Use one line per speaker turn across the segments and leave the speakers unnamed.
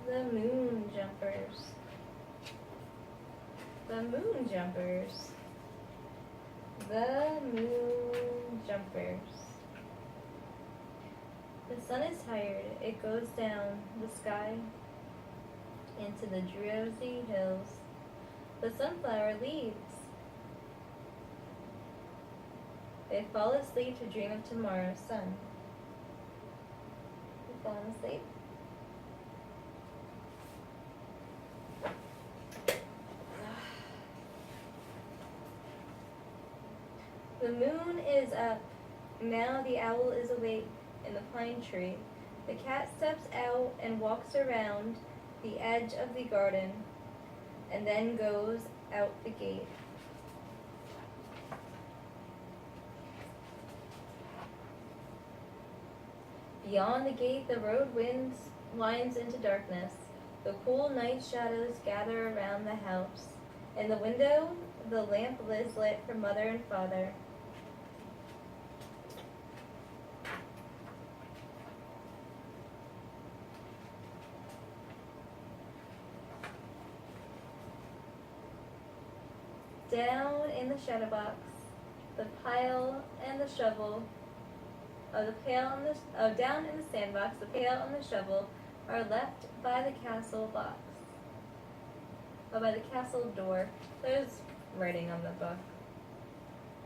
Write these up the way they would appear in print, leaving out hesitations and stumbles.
The moon jumpers. The moon jumpers. The moon jumpers. The sun is tired. It goes down the sky into the drowsy hills. The sunflower leaves. They fall asleep to dream of tomorrow's sun. You falling asleep? The moon is up. Now the owl is awake in the pine tree. The cat steps out and walks around the edge of the garden and then goes out the gate. Beyond the gate, the road winds into darkness. The cool night shadows gather around the house. In the window, the lamp is lit for Mother and Father. Down in the shadow box, the pile and the shovel, down in the sandbox, the pail and the shovel are left by the castle box. By the castle door. There's writing on the book,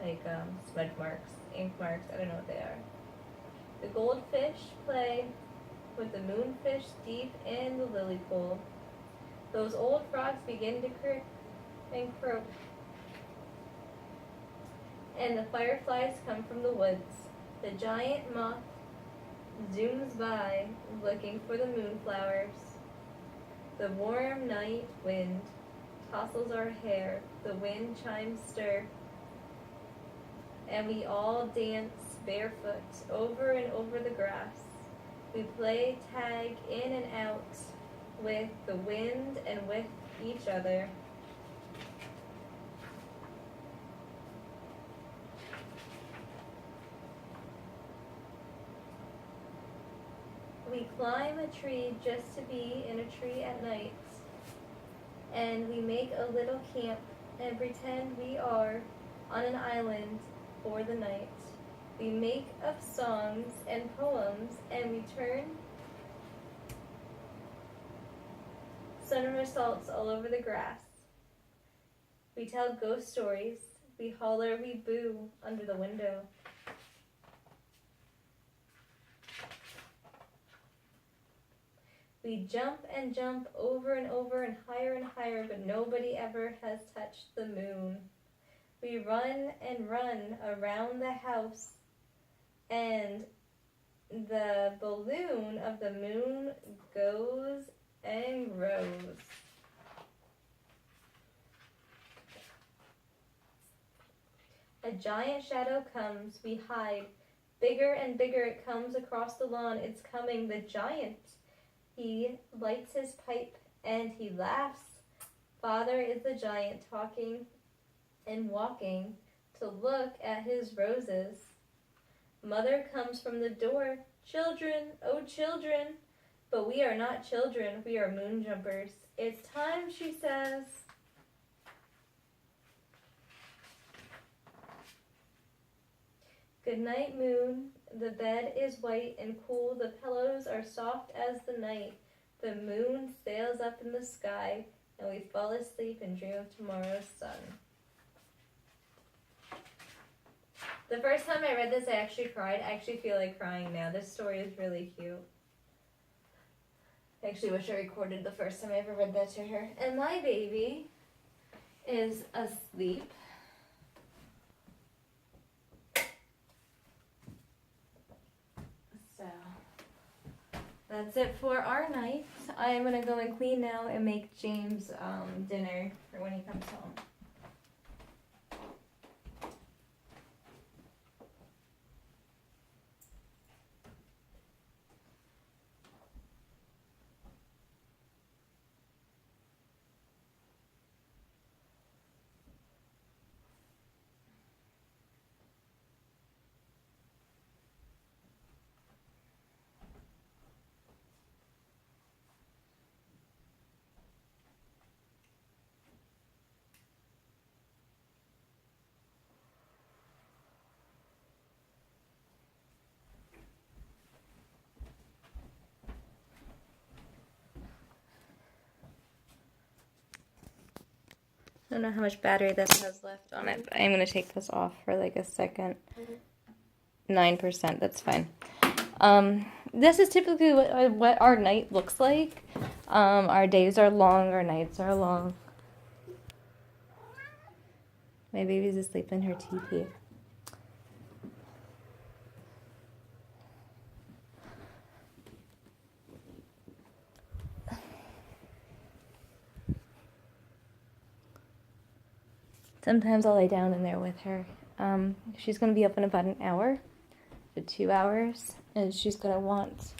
like smudge marks, ink marks. I don't know what they are. The goldfish play with the moonfish deep in the lily pool. Those old frogs begin to crick and croak. And the fireflies come from the woods. The giant moth zooms by, looking for the moonflowers. The warm night wind tousles our hair. The wind chimes stir. And we all dance barefoot over and over the grass. We play tag in and out with the wind and with each other. We climb a tree just to be in a tree at night. And we make a little camp and pretend we are on an island for the night. We make up songs and poems and we turn somersaults all over the grass. We tell ghost stories. We holler, we boo under the window. We jump and jump over and over and higher, but nobody ever has touched the moon. We run and run around the house, and the balloon of the moon goes and grows. A giant shadow comes, we hide. Bigger and bigger it comes across the lawn. It's coming, the giant. He lights his pipe and he laughs. Father is the giant, talking and walking to look at his roses. Mother comes from the door. Children, oh children. But we are not children, we are moon jumpers. It's time, she says. Good night, moon. The bed is white and cool. The pillows are soft as the night. The moon sails up in the sky, and we fall asleep and dream of tomorrow's sun. The first time I read this, I actually cried. I actually feel like crying now. This story is really cute. I actually wish I recorded the first time I ever read that to her. And my baby is asleep. So that's it for our night. I'm gonna go and clean now and make James dinner for when he comes home. don't know how much battery this has left on it, but I'm going to take this off for like a second. 9%, that's fine. This is typically what our night looks like. Our days are long, our nights are long. My baby's asleep in her teepee. Sometimes I'll lay down in there with her. She's going to be up in about an hour to 2 hours, and she's going to want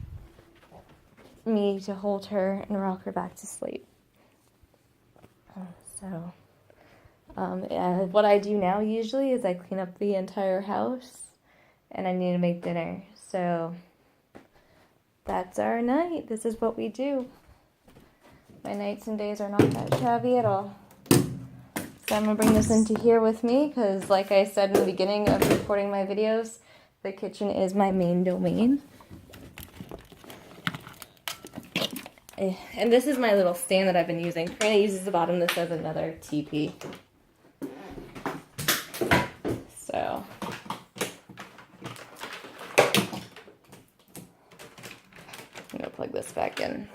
me to hold her and rock her back to sleep. So, what I do now usually is I clean up the entire house, and I need to make dinner. So, that's our night. This is what we do. My nights and days are not that shabby at all. So I'm going to bring this into here with me because, like I said in the beginning of recording my videos, the kitchen is my main domain. And this is my little stand that I've been using. Karina uses the bottom. This as another teepee. So I'm going to plug this back in.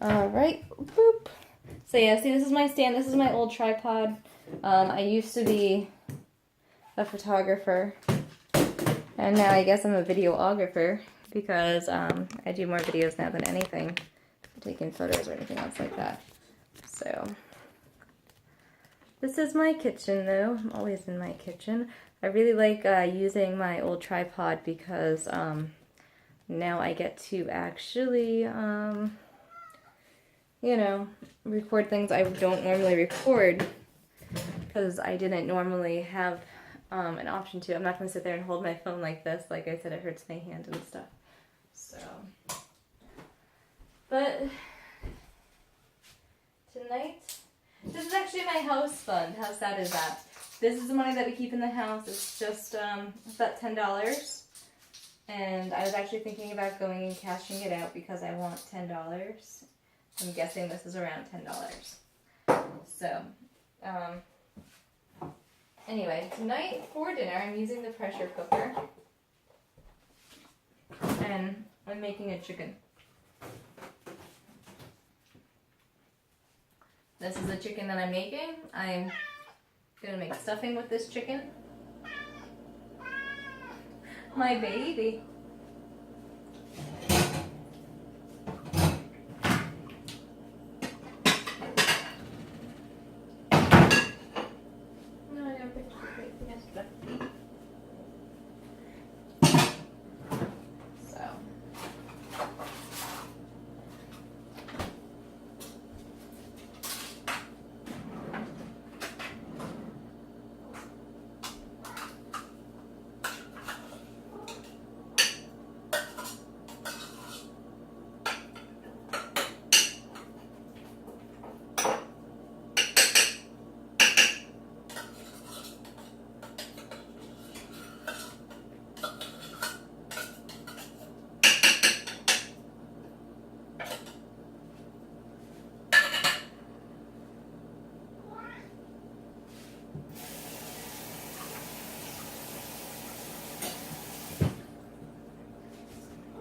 Alright, boop. So yeah, see, this is my stand. This is my old tripod. I used to be a photographer, and now I guess I'm a videographer because I do more videos now than anything, taking photos or anything else like that. So this is my kitchen, though. I'm always in my kitchen. I really like using my old tripod because now I get to actually you know, record things I don't normally record because I didn't normally have an option to. I'm not going to sit there and hold my phone like this. Like I said, it hurts my hand and stuff. So, but tonight, this is actually my house fund. How sad is that? This is the money that we keep in the house. It's just about $10. And I was actually thinking about going and cashing it out because I want $10. I'm guessing this is around $10. So, anyway, tonight for dinner I'm using the pressure cooker. And I'm making a chicken. This is the chicken that I'm making. I'm going to make stuffing with this chicken. My baby.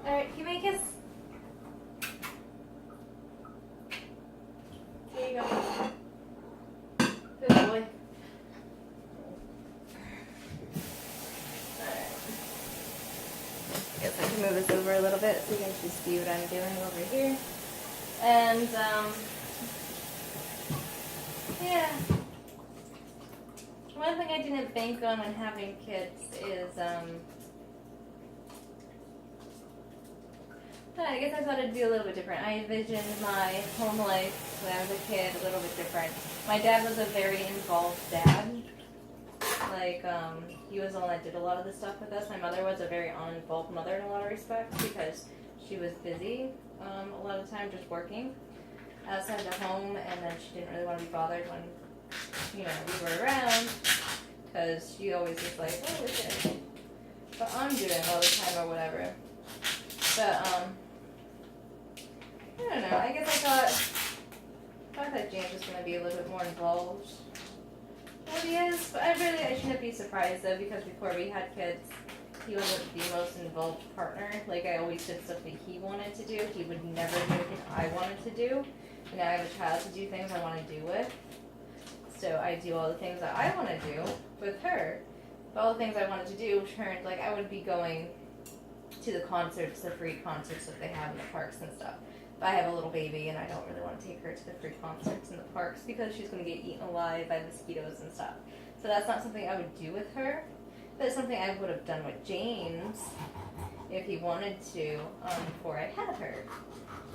Alright, give me a kiss. Here you go. Good boy. Alright. Guess I can move this over a little bit so you can just see what I'm doing over here. And, yeah. One thing I didn't bank on when having kids is, I guess I thought it'd be a little bit different. I envisioned my home life when I was a kid a little bit different. My dad was a very involved dad. Like, he was the one that did a lot of the stuff with us. My mother was a very uninvolved mother in a lot of respects because she was busy a lot of the time just working outside the home, and then she didn't really want to be bothered when, you know, we were around because she always was like, oh, look at what I'm doing all the time or whatever. But, I don't know. I guess I thought that James was going to be a little bit more involved. Well, he is, but I shouldn't be surprised though, because before we had kids, he wasn't the most involved partner. Like, I always did stuff that he wanted to do. He would never do anything I wanted to do. And now I have a child to do things I want to do with. So I do all the things that I want to do with her. But all the things I wanted to do turned, like, I would be going to the concerts, the free concerts that they have in the parks and stuff. But I have a little baby and I don't really want to take her to the free concerts in the parks because she's going to get eaten alive by mosquitoes and stuff. So that's not something I would do with her. But it's something I would have done with James if he wanted to before I had her.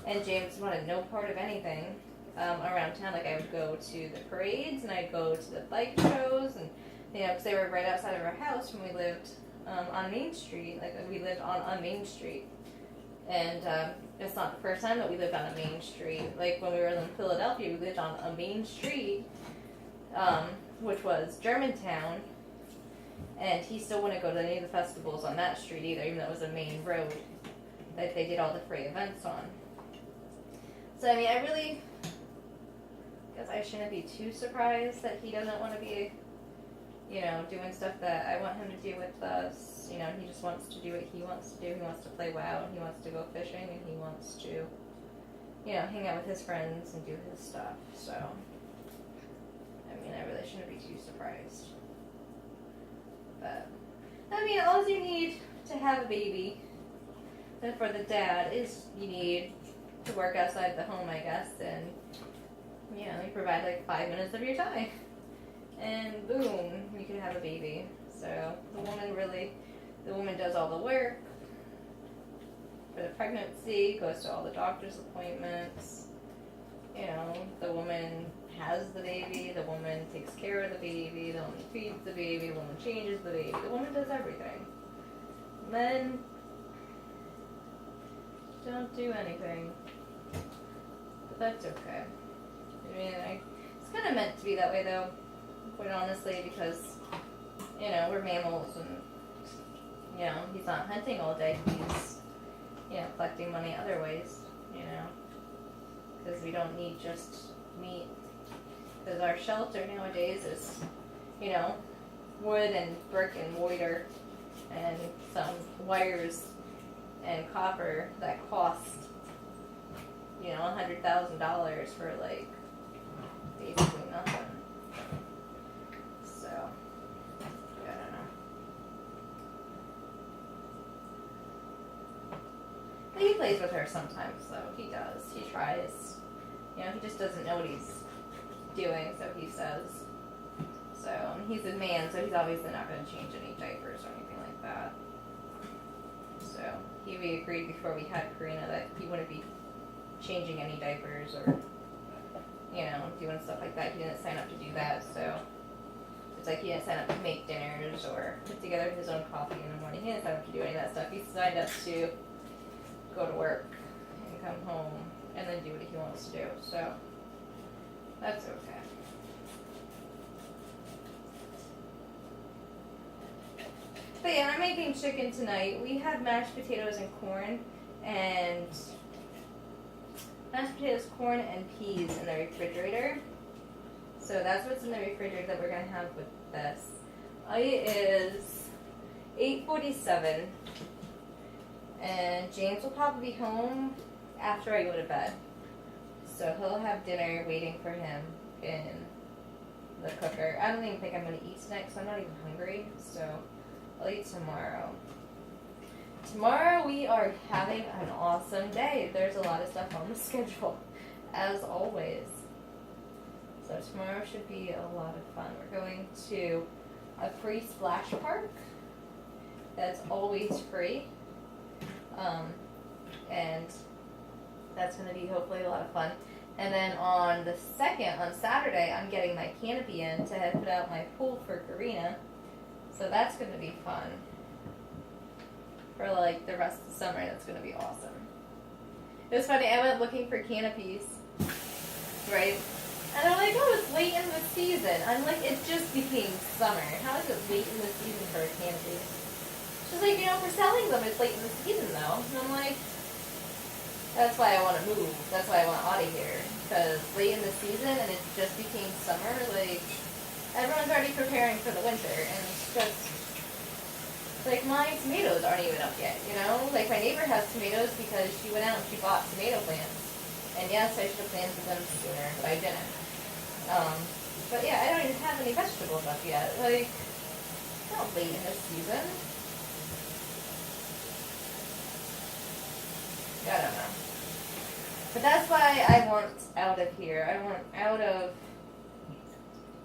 And James wanted no part of anything around town. Like, I would go to the parades and I'd go to the bike shows, and because they were right outside of our house when we lived on Main Street. Like, we lived on a main street, and it's not the first time that we lived on a main street. Like, when we were in Philadelphia, we lived on a main street, which was Germantown, and he still wouldn't go to any of the festivals on that street either, even though it was a main road that they did all the free events on. So, I mean, I really guess I shouldn't be too surprised that he doesn't want to be, doing stuff that I want him to do with us. He just wants to do what he wants to do. He wants to play WoW, and he wants to go fishing, and he wants to, hang out with his friends and do his stuff. So, I mean, I really shouldn't be too surprised. But, I mean, all you need to have a baby, and for the dad, is you need to work outside the home, I guess, and, you provide like 5 minutes of your time. And boom, you can have a baby. So the woman does all the work for the pregnancy, goes to all the doctor's appointments. The woman has the baby, the woman takes care of the baby, the woman feeds the baby, the woman changes the baby, the woman does everything. Men don't do anything. But that's okay. I mean, it's kind of meant to be that way though, quite honestly, because, we're mammals and, he's not hunting all day, he's, collecting money other ways, because we don't need just meat. Because our shelter nowadays is, wood and brick and mortar and some wires and copper that cost, $100,000 for, like, basically nothing. So, I don't know. But he plays with her sometimes, though. He does. He tries. He just doesn't know what he's doing, so he says. So, and he's a man, so he's obviously not going to change any diapers or anything like that. So, we agreed before we had Karina that he wouldn't be changing any diapers or, doing stuff like that. He didn't sign up to do that, so it's like he didn't sign up to make dinners or put together his own coffee in the morning. He didn't sign up to do any of that stuff. He signed up to go to work and come home and then do what he wants to do, so that's okay. But yeah, I'm making chicken tonight. We have mashed potatoes and corn, and corn, and peas in the refrigerator. So that's what's in the refrigerator that we're going to have with this. It is 8:47, and James will probably be home after I go to bed. So he'll have dinner waiting for him in the cooker. I don't even think I'm going to eat tonight because I'm not even hungry, so I'll eat tomorrow. Tomorrow we are having an awesome day. There's a lot of stuff on the schedule, as always. So tomorrow should be a lot of fun. We're going to a free splash park that's always free. And that's going to be hopefully a lot of fun. And then on the 2nd, on Saturday, I'm getting my canopy in to put out my pool for Karina. So that's going to be fun. For like the rest of the summer, that's going to be awesome. It was funny, I went looking for canopies, right? And they're like, oh, it's late in the season. I'm like, it just became summer. How is it late in the season for a canopy? She's like, for selling them, it's late in the season though. And I'm like, That's why I want to move. That's why I want out of here. Because late in the season and it just became summer, like, everyone's already preparing for the winter. And it's just, like, my tomatoes aren't even up yet, you know? Like, my neighbor has tomatoes because she went out and she bought tomato plants. And yes, I should have planted them sooner, but I didn't. But yeah, I don't even have any vegetables up yet. Like, it's not late in the season. I don't know. But that's why I want out of here. I want out of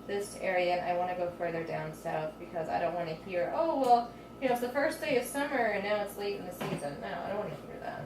this area and I want to go further down south because I don't want to hear, oh, well, you know, it's the first day of summer and now it's late in the season. No, I don't want to hear that.